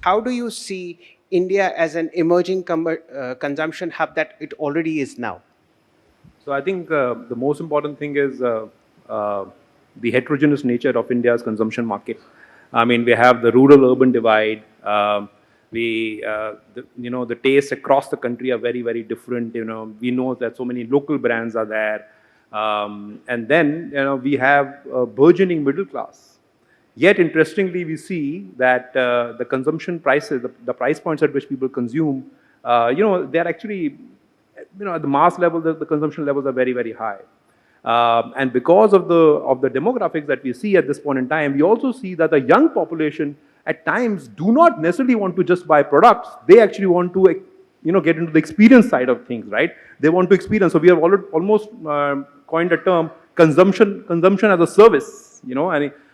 how do you see India as an emerging consumption hub that it already is now? So I think the most important thing is the heterogeneous nature of India's consumption market. I mean, we have the rural-urban divide. The tastes across the country are very, very different. We know that so many local brands are there, and then we have a burgeoning middle class. Yet, interestingly, we see that the consumption prices, the price points at which people consume, they're actually, at the mass level, the consumption levels are very, very high. And because of the demographics that we see at this point in time, we also see that the young population at times do not necessarily want to just buy products. They actually want to, get into the experience side of things, right? They want to experience. So we have almost coined a term, consumption as a service,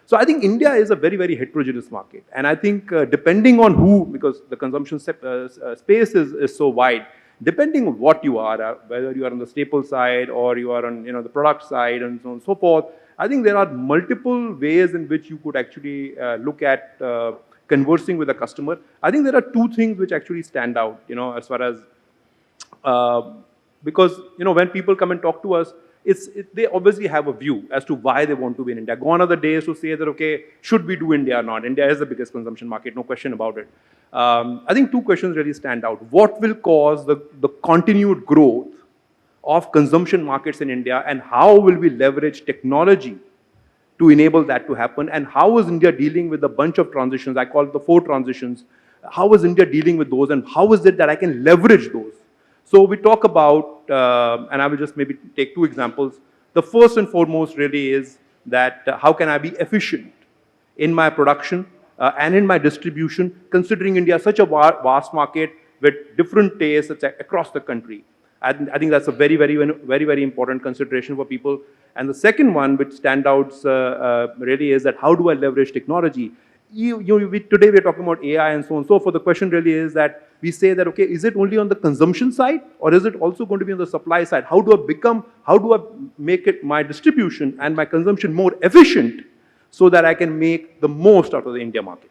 so I think India is a very, very heterogeneous market. And I think depending on who, because the consumption space is so wide, depending on what you are, whether you are on the staple side or you are on the product side and so on and so forth, I think there are multiple ways in which you could actually look at conversing with a customer. I think there are two things which actually stand out, as far as, because, when people come and talk to us, they obviously have a view as to why they want to be in India. Gone are the days to say that, okay, should we do India or not? India is the biggest consumption market, no question about it. I think two questions really stand out. What will cause the continued growth of consumption markets in India, and how will we leverage technology to enable that to happen? And how is India dealing with a bunch of transitions? I call it the 4 transitions. How is India dealing with those, and how is it that I can leverage those? So we talk about, and I will just maybe take 2 examples. The first and foremost really is that how can I be efficient in my production and in my distribution, considering India is such a vast market with different tastes across the country. I think that's a very, very, very, very important consideration for people. And the second one, which stands out really, is that how do I leverage technology? Today we're talking about AI and so on and so forth. The question really is that we say that, okay, is it only on the consumption side, or is it also going to be on the supply side? How do I make it my distribution and my consumption more efficient so that I can make the most out of the India market?